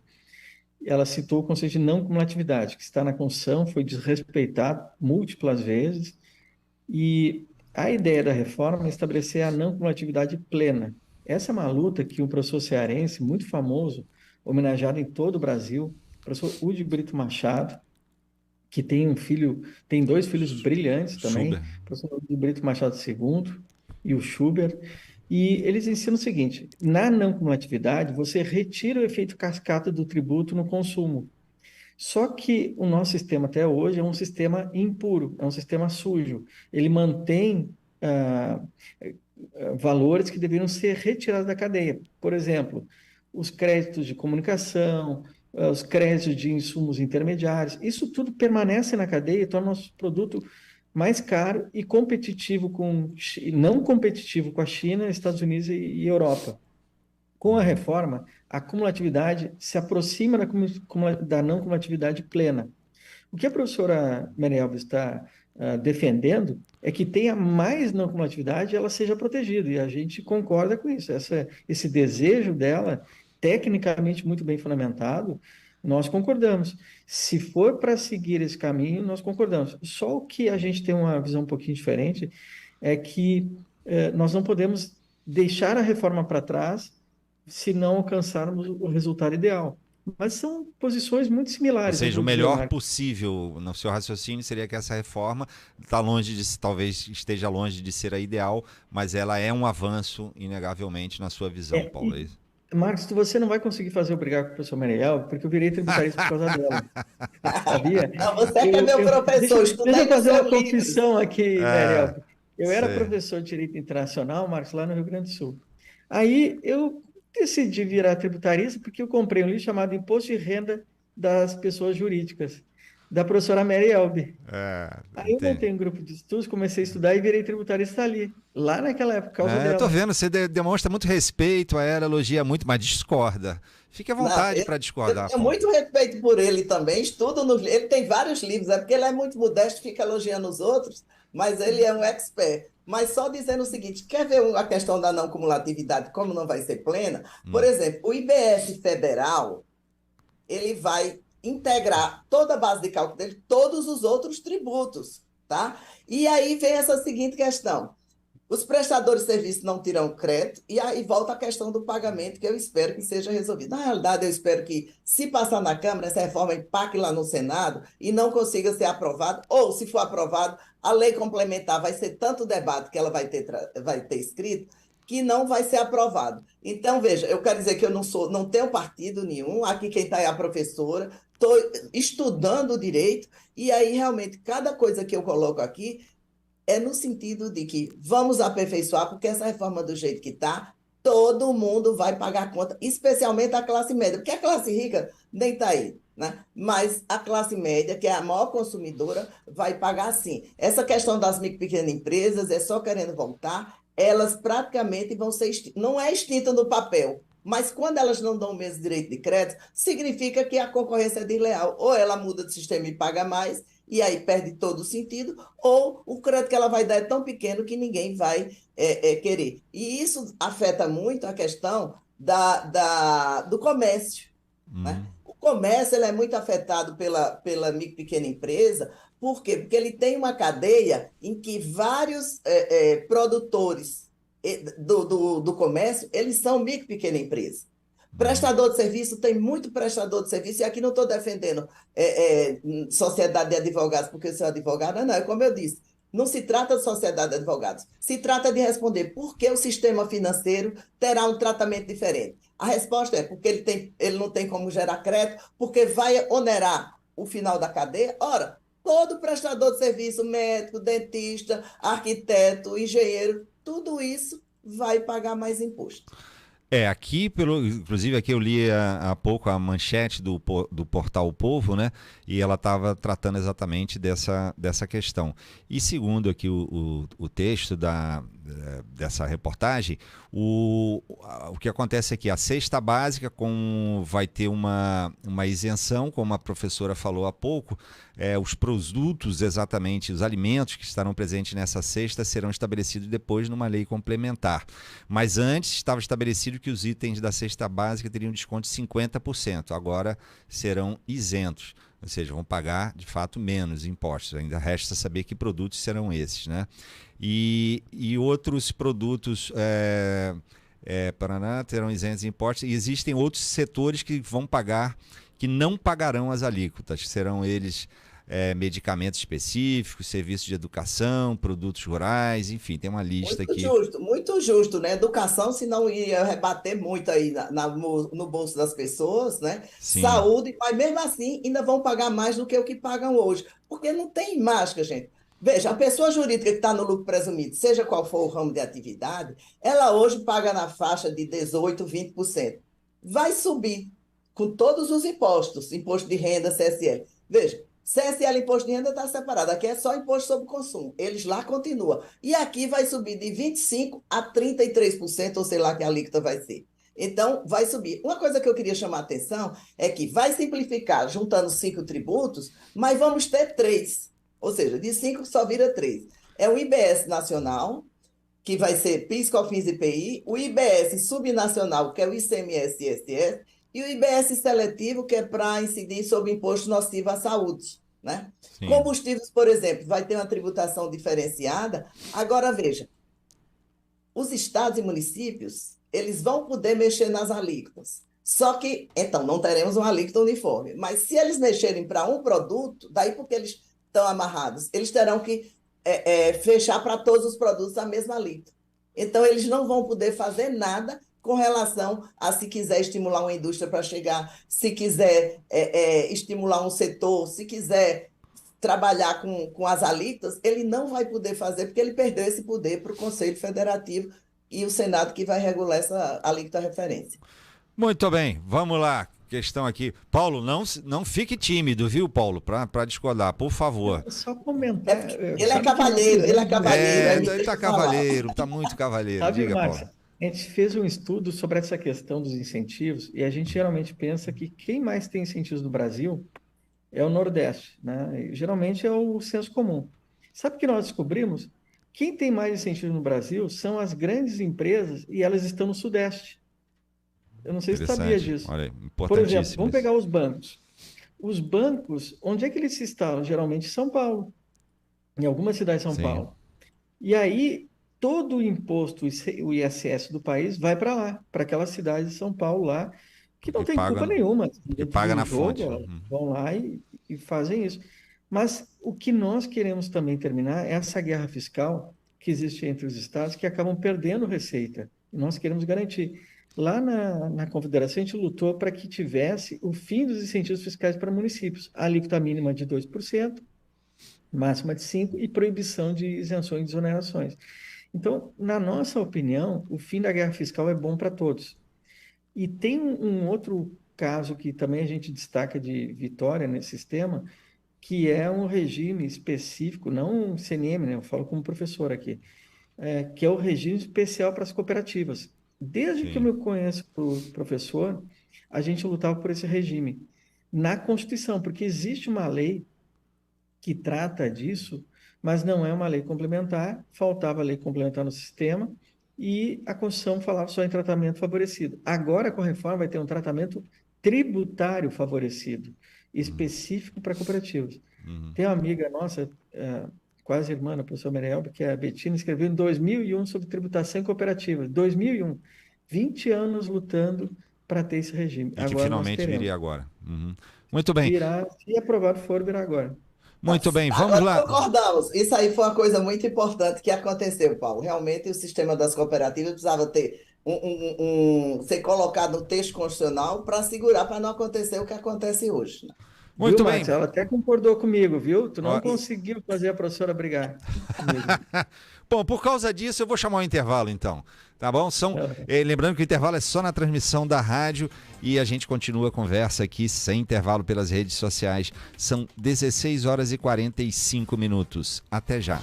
ela citou o conceito de não cumulatividade, que está na Constituição, foi desrespeitado múltiplas vezes, e a ideia da reforma é estabelecer a não cumulatividade plena. Essa é uma luta que um professor cearense muito famoso, homenageado em todo o Brasil, o professor Ude Brito Machado, que tem dois filhos brilhantes também, Schubert. o professor Ude Brito Machado II e o Schubert, e eles ensinam o seguinte: na não cumulatividade, você retira o efeito cascata do tributo no consumo. Só que o nosso sistema até hoje é um sistema impuro, é um sistema sujo. Ele mantém valores que deveriam ser retirados da cadeia. Por exemplo, os créditos de comunicação, os créditos de insumos intermediários, isso tudo permanece na cadeia e torna o nosso produto mais caro e competitivo não competitivo com a China, Estados Unidos e Europa. Com a reforma, a cumulatividade se aproxima da não cumulatividade plena. O que a professora Meriel está defendendo é que tenha mais não cumulatividade e ela seja protegida, e a gente concorda com isso. Esse desejo dela, tecnicamente muito bem fundamentado, nós concordamos. Se for para seguir esse caminho, nós concordamos. Só o que a gente tem uma visão um pouquinho diferente é que nós não podemos deixar a reforma para trás se não alcançarmos o resultado ideal. Mas são posições muito Ou similares. seja, o melhor possível no seu raciocínio seria que essa reforma está longe talvez esteja longe de ser a ideal, mas ela é um avanço, inegavelmente, na sua visão, Paulo. É isso? Marcos, você não vai conseguir fazer eu brigar com o professor Meriel, porque eu virei tributarista por causa dela. Sabia? Não, você que é meu professor, Deixa eu fazer uma seu livro. confissão aqui, Meriel. Eu era sei. professor de Direito Internacional, Marcos, lá no Rio Grande do Sul. Aí eu decidi virar tributarista porque eu comprei um livro chamado Imposto de Renda das Pessoas Jurídicas, da professora Mary Elbe. Aí eu montei um grupo de estudos, comecei a estudar e virei tributarista ali, lá naquela época, por causa dela. Eu tô vendo, você demonstra muito respeito a ela, elogia muito, mas discorda. Fique à vontade para discordar. Eu tenho muito respeito por ele também, estudo nos livros. Ele tem vários livros, é porque ele é muito modesto, fica elogiando os outros, mas ele é um expert. Mas só dizendo o seguinte, quer ver a questão da não cumulatividade, como não vai ser plena? Por exemplo, o IBS federal, ele vai integrar toda a base de cálculo dele, todos os outros tributos, tá? E aí vem essa seguinte questão. Os prestadores de serviço não terão crédito, e aí volta a questão do pagamento, que eu espero que seja resolvida. Na realidade, eu espero que, se passar na Câmara, essa reforma impacte lá no Senado e não consiga ser aprovado, ou, se for aprovado, a lei complementar vai ser tanto debate que ela vai ter escrito, que não vai ser aprovado. Então, veja, eu quero dizer que eu não tenho partido nenhum, aqui quem está é a professora, estou estudando direito, e aí, realmente, cada coisa que eu coloco aqui é no sentido de que vamos aperfeiçoar, porque essa reforma do jeito que está, todo mundo vai pagar a conta, especialmente a classe média, porque a classe rica nem está aí, né? Mas a classe média, que é a maior consumidora, vai pagar sim. Essa questão das micro e pequenas empresas, é só querendo voltar, elas praticamente vão ser não é extinta no papel, mas quando elas não dão o mesmo direito de crédito, significa que a concorrência é desleal. Ou ela muda de sistema e paga mais, e aí perde todo o sentido, ou o crédito que ela vai dar é tão pequeno que ninguém vai querer. E isso afeta muito a questão do comércio. Né? O comércio ele é muito afetado pela micro e pequena empresa. Por quê? Porque ele tem uma cadeia em que vários produtores do comércio, eles são micro e pequena empresa. Prestador de serviço, tem muito prestador de serviço, e aqui não estou defendendo sociedade de advogados, porque eu sou advogada, não, é como eu disse, não se trata de sociedade de advogados, se trata de responder por que o sistema financeiro terá um tratamento diferente. A resposta é porque ele não tem como gerar crédito, porque vai onerar o final da cadeia. Ora, todo prestador de serviço, médico, dentista, arquiteto, engenheiro, tudo isso vai pagar mais imposto. Aqui, inclusive aqui eu li há pouco a manchete do portal O Povo, né? E ela estava tratando exatamente dessa questão. E segundo aqui o texto dessa reportagem, o que acontece é que a cesta básica vai ter uma isenção, como a professora falou há pouco, os produtos, exatamente, os alimentos que estarão presentes nessa cesta serão estabelecidos depois numa lei complementar. Mas antes estava estabelecido que os itens da cesta básica teriam desconto de 50%, agora serão isentos. Ou seja, vão pagar, de fato, menos impostos. Ainda resta saber que produtos serão esses, né? E outros produtos Paraná terão isentos de impostos. E existem outros setores que vão pagar, que não pagarão as alíquotas. Serão eles medicamentos específicos, serviços de educação, produtos rurais, enfim, tem uma lista aqui. Muito justo, né? Educação, senão ia rebater muito aí no bolso das pessoas, né? Sim. Saúde, mas mesmo assim ainda vão pagar mais do que o que pagam hoje, porque não tem mágica, gente. Veja, a pessoa jurídica que está no lucro presumido, seja qual for o ramo de atividade, ela hoje paga na faixa de 18%, 20%. Vai subir com todos os impostos, imposto de renda, CSL. Veja, CSL, imposto de renda, está separado. Aqui é só imposto sobre consumo. Eles lá continuam. E aqui vai subir de 25% a 33%, ou sei lá que a alíquota vai ser. Então, vai subir. Uma coisa que eu queria chamar a atenção é que vai simplificar, juntando 5 tributos, mas vamos ter 3. Ou seja, de 5 só vira 3. É o IBS nacional, que vai ser PIS, COFINS e IPI, o IBS subnacional, que é o ICMS e ISS, e o IBS seletivo, que é para incidir sobre imposto nocivo à saúde, né? Sim. Combustíveis, por exemplo, vai ter uma tributação diferenciada. Agora, veja, os estados e municípios, eles vão poder mexer nas alíquotas. Só que, então, não teremos uma alíquota uniforme. Mas se eles mexerem para um produto, daí porque eles estão amarrados, eles terão que fechar para todos os produtos a mesma alíquota. Então, eles não vão poder fazer nada com relação a se quiser estimular uma indústria para chegar, se quiser estimular um setor, se quiser trabalhar com as alíquotas, ele não vai poder fazer, porque ele perdeu esse poder para o Conselho Federativo e o Senado que vai regular essa alíquota referência. Muito bem, vamos lá. Questão aqui. Paulo, não fique tímido, viu, Paulo? Para discordar, por favor. Só comentar. Ele é cavalheiro, ele é cavalheiro. Ele está cavalheiro, está muito cavalheiro. Sabe, Diga, Marcos, Paulo. a gente fez um estudo sobre essa questão dos incentivos e a gente geralmente pensa que quem mais tem incentivos no Brasil é o Nordeste, né? E, geralmente é o senso comum. Sabe o que nós descobrimos? Quem tem mais incentivos no Brasil são as grandes empresas e elas estão no Sudeste. Eu não sei se você sabia disso. Olha, importantíssimo. Por exemplo, vamos pegar os bancos. Os bancos, onde é que eles se instalam? Geralmente em São Paulo, em algumas cidades de São Paulo. E aí, todo o imposto, o ISS do país, vai para lá, para aquela cidade de São Paulo lá, que não tem culpa nenhuma. Que paga na fonte. Vão lá e fazem isso. Mas o que nós queremos também terminar é essa guerra fiscal que existe entre os estados, que acabam perdendo receita. E nós queremos garantir. Lá na Confederação, a gente lutou para que tivesse o fim dos incentivos fiscais para municípios. A alíquota mínima de 2%, máxima de 5% e proibição de isenções e desonerações. Então, na nossa opinião, o fim da guerra fiscal é bom para todos. E tem um outro caso que também a gente destaca de vitória nesse sistema, que é um regime específico, não um CNM, né? Eu falo como professor aqui, que é o regime especial para as cooperativas. Desde que eu me conheço o professor, a gente lutava por esse regime na Constituição, porque existe uma lei que trata disso, mas não é uma lei complementar, faltava lei complementar no sistema, e a Constituição falava só em tratamento favorecido. Agora, com a reforma, vai ter um tratamento tributário favorecido, específico para cooperativas. Tem uma amiga nossa, quase irmã da professora Marielba, que é a Betina, escreveu em 2001 sobre tributação cooperativa. 2001. 20 anos lutando para ter esse regime. E que finalmente viria agora. Muito bem. Virá, se aprovado for, virá agora. Muito bem, vamos lá. Concordamos. Isso aí foi uma coisa muito importante que aconteceu, Paulo. Realmente o sistema das cooperativas precisava ter ser colocado no texto constitucional para segurar, para não acontecer o que acontece hoje. Né? Muito bem. Marcos, ela até concordou comigo, viu? Tu não conseguiu fazer a professora brigar comigo. Bom, por causa disso, eu vou chamar o intervalo, então. Tá bom? Lembrando que o intervalo é só na transmissão da rádio e a gente continua a conversa aqui sem intervalo pelas redes sociais. São 16 horas e 45 minutos. Até já.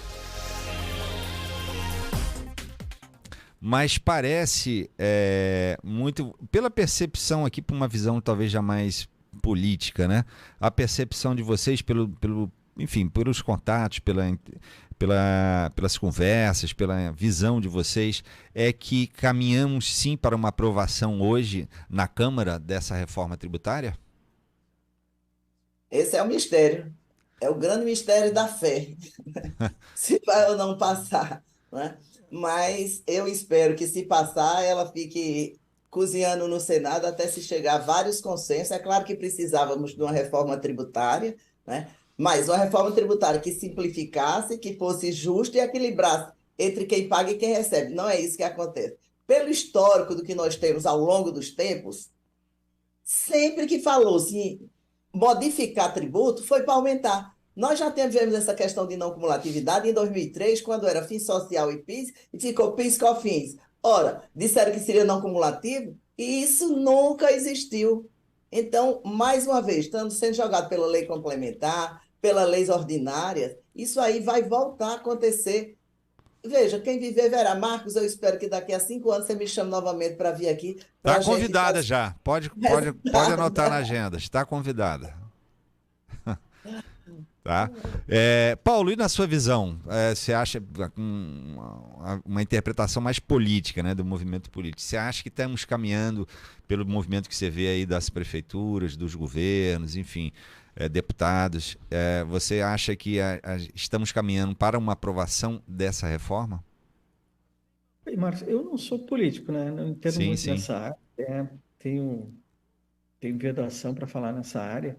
mas parece muito, pela percepção aqui, por uma visão talvez já mais política, né? A percepção de vocês enfim, pelos contatos, pelas conversas, pela visão de vocês, é que caminhamos sim para uma aprovação hoje na Câmara dessa reforma tributária? Esse é o mistério. É o grande mistério da fé. Se vai ou não passar, né? Mas eu espero que, se passar, ela fique cozinhando no Senado até se chegar a vários consensos. É claro que precisávamos de uma reforma tributária, né? Mas uma reforma tributária que simplificasse, que fosse justa e equilibrasse entre quem paga e quem recebe. Não é isso que acontece. Pelo histórico do que nós temos ao longo dos tempos, sempre que falou-se em modificar tributo, foi para aumentar. Nós já tivemos essa questão de não cumulatividade em 2003, quando era FIS social e PIS, e ficou PIS/COFINS. Ora, disseram que seria não cumulativo, e isso nunca existiu. Então, mais uma vez, estando sendo jogado pela lei complementar, pelas leis ordinárias, isso aí vai voltar a acontecer. Veja, quem viver verá. Marcos, eu espero que daqui a 5 anos você me chame novamente para vir aqui. Está convidada já. Pode anotar na agenda. Está convidada. Tá? Paulo, e na sua visão, você acha uma interpretação mais política, né, do movimento político? Você acha que estamos caminhando pelo movimento que você vê aí das prefeituras, dos governos, enfim, deputados? Você acha que estamos caminhando para uma aprovação dessa reforma? Marcos, eu não sou político, né? Não entendo muito nessa área. Tenho vedação para falar nessa área.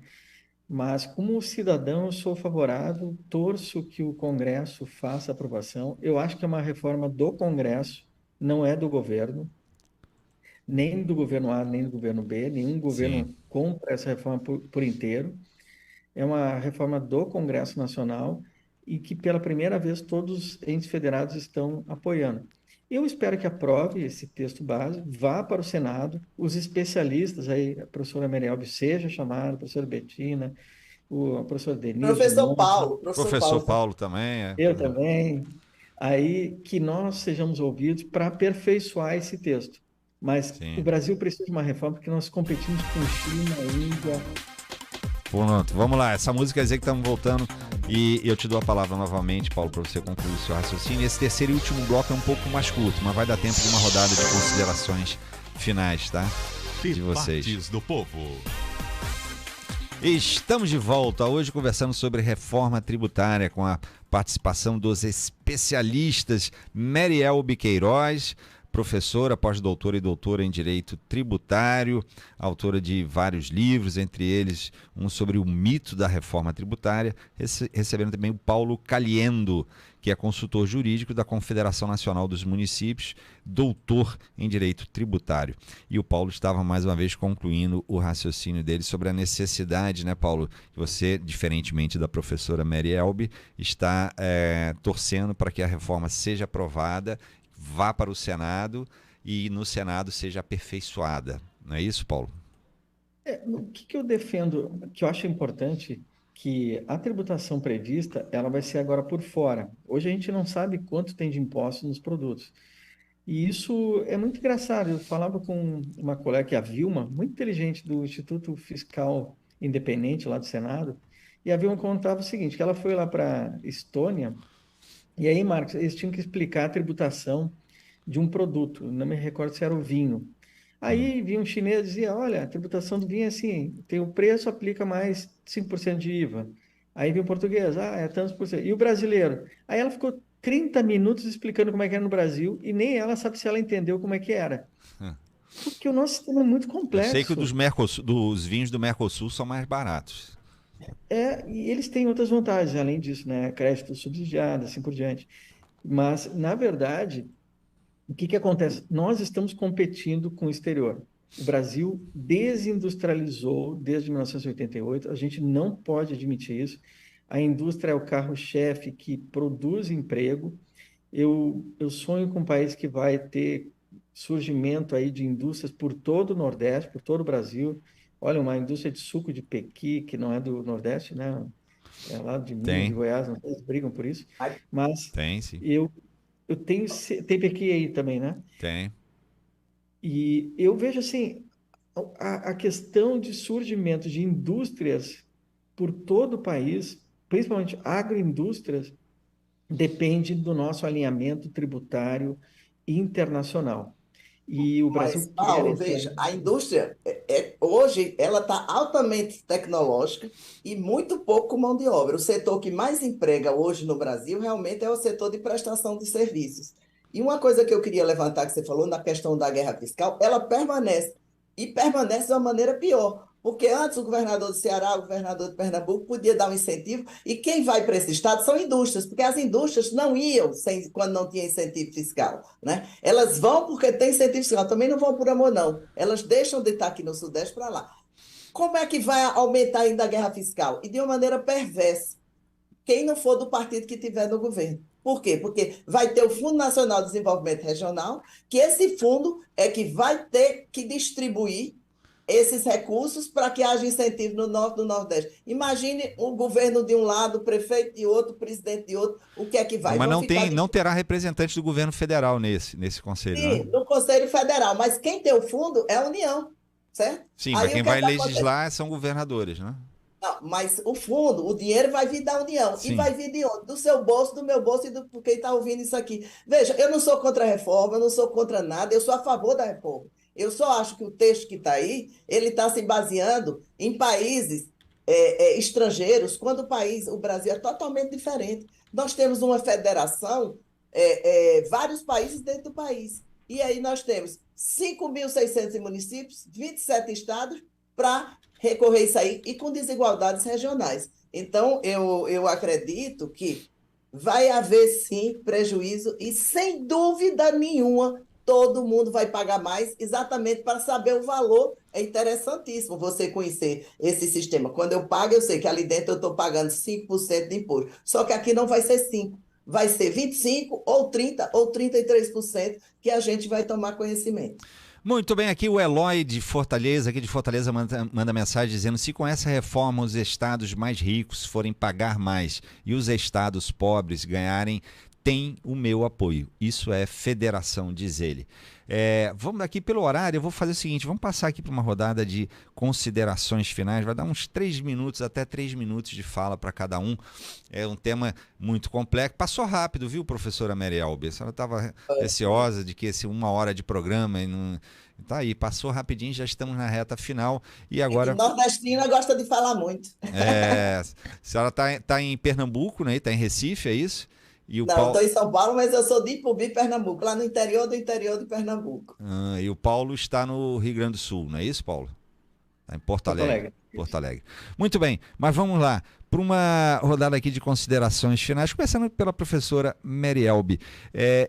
Mas, como cidadão, eu sou favorável, torço que o Congresso faça aprovação. Eu acho que é uma reforma do Congresso, não é do governo, nem do governo A, nem do governo B. Nenhum governo compra essa reforma por inteiro. É uma reforma do Congresso Nacional e que, pela primeira vez, todos os entes federados estão apoiando. Eu espero que aprove esse texto base, vá para o Senado, os especialistas, aí, a professora Merialbe seja chamada, a professora Betina, a professora Denise. Professor Paulo. Professor Paulo também. Eu também. Aí que nós sejamos ouvidos para aperfeiçoar esse texto. Mas o Brasil precisa de uma reforma porque nós competimos com China, Índia. Pronto, vamos lá. Essa música quer dizer que estamos voltando e eu te dou a palavra novamente, Paulo, para você concluir o seu raciocínio. Esse terceiro e último bloco é um pouco mais curto, mas vai dar tempo de uma rodada de considerações finais, tá? De vocês. Debates do Povo. Estamos de volta hoje conversando sobre reforma tributária com a participação dos especialistas Merielbe Queiroz, professora, pós-doutora e doutora em Direito Tributário, autora de vários livros, entre eles um sobre o mito da reforma tributária, recebendo também o Paulo Caliendo, que é consultor jurídico da Confederação Nacional dos Municípios, doutor em Direito Tributário. E o Paulo estava mais uma vez concluindo o raciocínio dele sobre a necessidade, né, Paulo, que você, diferentemente da professora Merielbe, está torcendo para que a reforma seja aprovada, vá para o Senado e no Senado seja aperfeiçoada. Não é isso, Paulo? O que eu defendo, que eu acho importante, que a tributação prevista, ela vai ser agora por fora. Hoje a gente não sabe quanto tem de impostos nos produtos. E isso é muito engraçado. Eu falava com uma colega, que é a Vilma, muito inteligente, do Instituto Fiscal Independente, lá do Senado, e a Vilma contava o seguinte, que ela foi lá para a Estônia. E aí, Marcos, eles tinham que explicar a tributação de um produto, não me recordo se era o vinho. Aí vinha um chinês e dizia, olha, a tributação do vinho é assim, tem o preço, aplica mais 5% de IVA. Aí vinha o português, é tantos por cento. E o brasileiro? Aí ela ficou 30 minutos explicando como é que era no Brasil e nem ela sabe se ela entendeu como é que era. Porque o nosso sistema é muito complexo. Eu sei que dos vinhos do Mercosul são mais baratos. E eles têm outras vantagens, além disso, né? Crédito subsidiado, assim por diante. Mas, na verdade, o que acontece? Nós estamos competindo com o exterior. O Brasil desindustrializou desde 1988, a gente não pode admitir isso. A indústria é o carro-chefe que produz emprego. Eu sonho com um país que vai ter surgimento aí de indústrias por todo o Nordeste, por todo o Brasil. Olha, uma indústria de suco de pequi, que não é do Nordeste, né? É lá de Minas, de Goiás, não sei, eles brigam por isso. Mas Tem, sim. tem PQ aí também, né? Tem. E eu vejo assim, a questão de surgimento de indústrias por todo o país, principalmente agroindústrias, depende do nosso alinhamento tributário internacional. E o Mas, Brasil quer Paulo, esse veja, a alinhamento. indústria hoje ela está altamente tecnológica e muito pouco com mão de obra. O setor que mais emprega hoje no Brasil realmente é o setor de prestação de serviços. E uma coisa que eu queria levantar, que você falou na questão da guerra fiscal, ela permanece, e permanece de uma maneira pior. Porque antes o governador do Ceará, o governador de Pernambuco podia dar um incentivo, e quem vai para esse estado são indústrias, porque as indústrias não iam quando não tinha incentivo fiscal, né? Elas vão porque tem incentivo fiscal, também não vão por amor, não. Elas deixam de estar aqui no Sudeste para lá. Como é que vai aumentar ainda a guerra fiscal? E de uma maneira perversa, quem não for do partido que estiver no governo. Por quê? Porque vai ter o Fundo Nacional de Desenvolvimento Regional, que esse fundo é que vai ter que distribuir esses recursos para que haja incentivo no Norte e no Nordeste. Imagine o governo de um lado, o prefeito de outro, o presidente de outro, o que é que vai? Mas Vão ficar não terá representante do governo federal nesse conselho, né? no Conselho Federal, mas quem tem o fundo é a União, certo? Sim, mas Aí quem o que é vai que acontece? legislar são governadores, né? Não, mas o fundo, o dinheiro vai vir da União. E Sim. vai vir de onde? Do seu bolso, do meu bolso e do quem está ouvindo isso aqui. Veja, eu não sou contra a reforma, eu não sou contra nada, eu sou a favor da reforma. Eu só acho que o texto que está aí, ele está se baseando em países estrangeiros, quando o Brasil é totalmente diferente. Nós temos uma federação, vários países dentro do país. E aí nós temos 5.600 municípios, 27 estados, para recorrer isso aí, e com desigualdades regionais. Então, eu acredito que vai haver, sim, prejuízo, e sem dúvida nenhuma, todo mundo vai pagar mais, exatamente para saber o valor. É interessantíssimo você conhecer esse sistema. Quando eu pago, eu sei que ali dentro eu estou pagando 5% de imposto. Só que aqui não vai ser 5%, vai ser 25%, ou 30%, ou 33%, que a gente vai tomar conhecimento. Muito bem, aqui o Eloy de Fortaleza, manda mensagem dizendo: se com essa reforma os estados mais ricos forem pagar mais e os estados pobres ganharem, tem o meu apoio. Isso é federação, diz ele. Vamos aqui pelo horário, eu vou fazer o seguinte, vamos passar aqui para uma rodada de considerações finais, vai dar uns 3 minutos, até 3 minutos de fala para cada um. É um tema muito complexo. Passou rápido, viu, professora Mary Elbe? A senhora estava receosa de que esse 1 hora de programa e não... Tá aí, passou rapidinho, já estamos na reta final e agora... Nordestina gosta de falar muito. A senhora tá em Pernambuco, né? Está em Recife, é isso? E o Não, Paulo... estou em São Paulo, mas eu sou de Ipubi, Pernambuco, lá no interior do interior de Pernambuco. E o Paulo está no Rio Grande do Sul, não é isso, Paulo? Está em Porto Alegre. Porto Alegre. Muito bem, mas vamos lá para uma rodada aqui de considerações finais, começando pela professora Mary Elbe.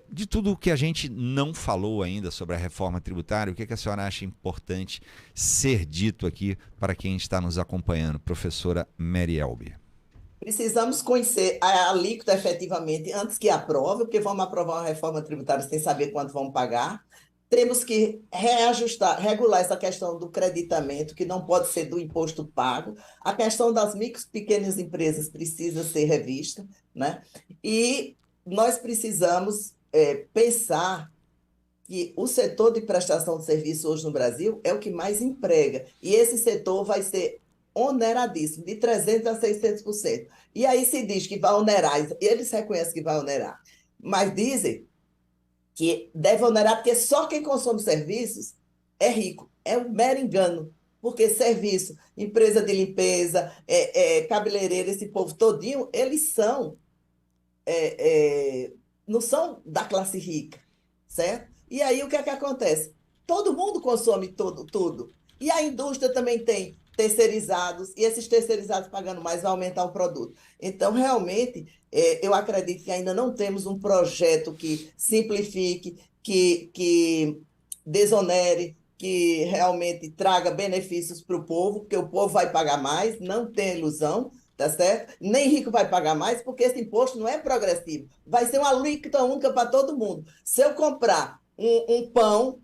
De tudo o que a gente não falou ainda sobre a reforma tributária, o que a senhora acha importante ser dito aqui para quem está nos acompanhando, professora Mary Elbe? Precisamos conhecer a alíquota efetivamente antes que aprove, porque vamos aprovar uma reforma tributária sem saber quanto vamos pagar. Temos que reajustar, regular essa questão do creditamento, que não pode ser do imposto pago. A questão das micro e pequenas empresas precisa ser revista, né? E nós precisamos pensar que o setor de prestação de serviço hoje no Brasil é o que mais emprega. E esse setor vai ser oneradíssimo, de 300% a 600%. E aí se diz que vai onerar, eles reconhecem que vai onerar, mas dizem que deve onerar porque só quem consome serviços é rico. É um mero engano, porque serviço, empresa de limpeza, cabeleireiro, esse povo todinho, eles não são da classe rica, certo? E aí o que é que acontece? Todo mundo consome tudo. E a indústria também tem terceirizados, e esses terceirizados pagando mais vai aumentar o produto. Então, realmente, eu acredito que ainda não temos um projeto que simplifique, que desonere, que realmente traga benefícios para o povo, porque o povo vai pagar mais, não tem ilusão, tá certo? Nem rico vai pagar mais, porque esse imposto não é progressivo. Vai ser uma alíquota única para todo mundo. Se eu comprar um pão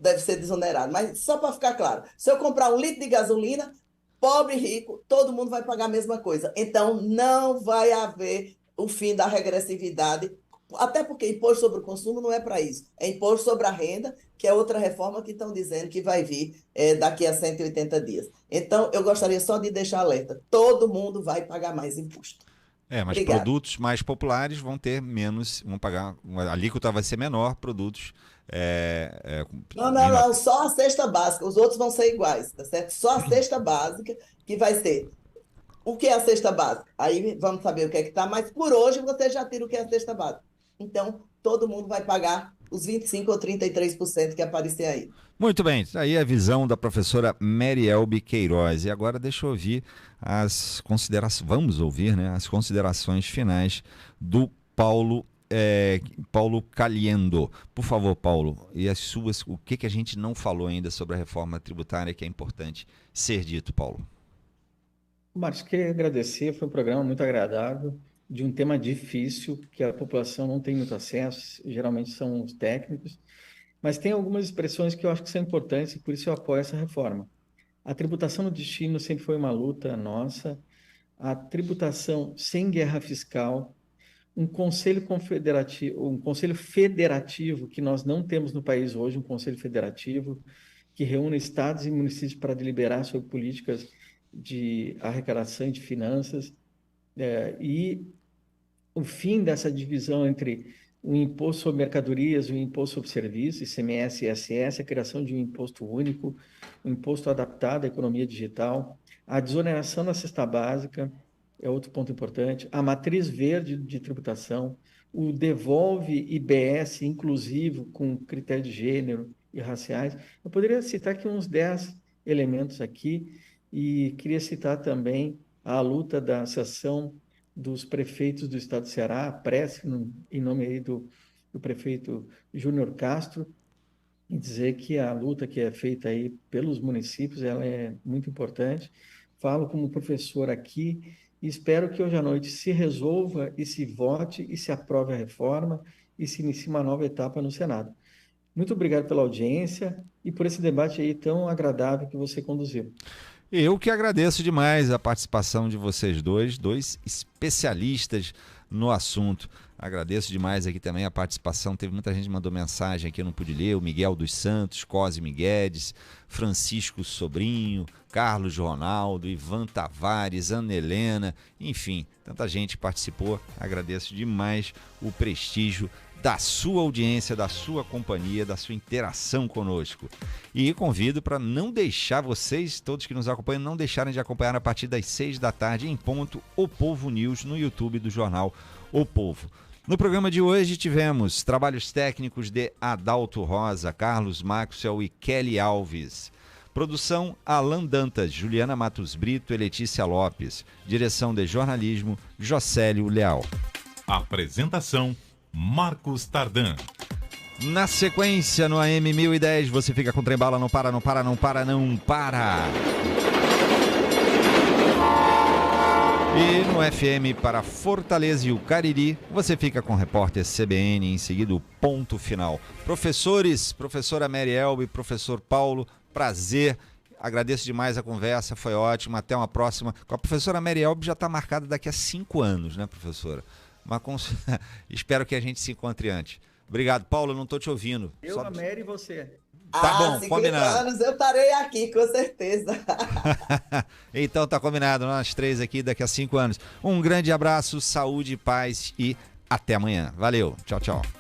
deve ser desonerado, mas só para ficar claro, se eu comprar 1 litro de gasolina, pobre e rico, todo mundo vai pagar a mesma coisa. Então, não vai haver o fim da regressividade Até porque imposto sobre o consumo não é para isso. É imposto sobre a renda, que é outra reforma que estão dizendo que vai vir daqui a 180 dias. Então, eu gostaria só de deixar alerta. Todo mundo vai pagar mais imposto. Mas Obrigada. produtos mais populares vão ter menos, vão pagar, a alíquota vai ser menor, produtos... Não, só a cesta básica. Os outros vão ser iguais, tá certo? Só a cesta básica que vai ser. O que é a cesta básica? Aí vamos saber o que é que está, mas por hoje você já tira o que é a cesta básica. Então, todo mundo vai pagar os 25% ou 33% que aparecer aí. Muito bem, aí a visão da professora Marielbe Queiroz. E agora deixa eu ouvir as considerações, vamos ouvir, né, as considerações finais do Paulo Caliendo. Por favor, Paulo, e as suas, o que a gente não falou ainda sobre a reforma tributária que é importante ser dito, Paulo? Marcos, queria agradecer, foi um programa muito agradável, de um tema difícil, que a população não tem muito acesso, geralmente são os técnicos, mas tem algumas expressões que eu acho que são importantes e por isso eu apoio essa reforma. A tributação no destino sempre foi uma luta nossa, a tributação sem guerra fiscal, um conselho federativo que nós não temos no país hoje, um conselho federativo que reúne estados e municípios para deliberar sobre políticas de arrecadação e de finanças, e o fim dessa divisão entre o imposto sobre mercadorias e o imposto sobre serviços, ICMS e ISS, a criação de um imposto único, um imposto adaptado à economia digital, a desoneração da cesta básica, é outro ponto importante, a matriz verde de tributação, o devolve IBS inclusivo com critério de gênero e raciais. Eu poderia citar aqui uns 10 elementos aqui e queria citar também a luta da Associação dos Prefeitos do Estado do Ceará, a PRESC, em nome aí do prefeito Júnior Castro, e dizer que a luta que é feita aí pelos municípios, ela é muito importante. Falo como professor aqui e espero que hoje à noite se resolva e se vote e se aprove a reforma e se inicie uma nova etapa no Senado. Muito obrigado pela audiência e por esse debate aí tão agradável que você conduziu. Eu que agradeço demais a participação de vocês dois especialistas no assunto. Agradeço demais aqui também a participação, teve muita gente que mandou mensagem aqui, eu não pude ler, o Miguel dos Santos, Cosme Guedes, Francisco Sobrinho, Carlos Ronaldo, Ivan Tavares, Ana Helena, enfim, tanta gente participou. Agradeço demais o prestígio da sua audiência, da sua companhia, da sua interação conosco. E convido para não deixar vocês, todos que nos acompanham, não deixarem de acompanhar a partir das 6 da tarde em ponto o Povo News no YouTube do jornal O Povo. No programa de hoje tivemos trabalhos técnicos de Adalto Rosa, Carlos Maxwell e Kelly Alves. Produção Alan Dantas, Juliana Matos Brito e Letícia Lopes. Direção de jornalismo Jocélio Leal. Apresentação Marcos Tardan. Na sequência, no AM 1010, você fica com Trembala, não para, não para, não para, não para. E no FM para Fortaleza e o Cariri, você fica com o repórter CBN, em seguida o ponto final. Professores, professora Marielbe, professor Paulo, prazer. Agradeço demais a conversa, foi ótimo. Até uma próxima. Com a professora Marielbe já está marcada daqui a 5 anos, né, professora? Mas espero que a gente se encontre antes. Obrigado, Paulo, não estou te ouvindo. Eu, a Mary e você. Tá bom, 50 combinado. anos eu estarei aqui, com certeza. Então tá combinado, nós três aqui daqui a 5 anos. Um grande abraço, saúde, paz e até amanhã. Valeu, tchau, tchau.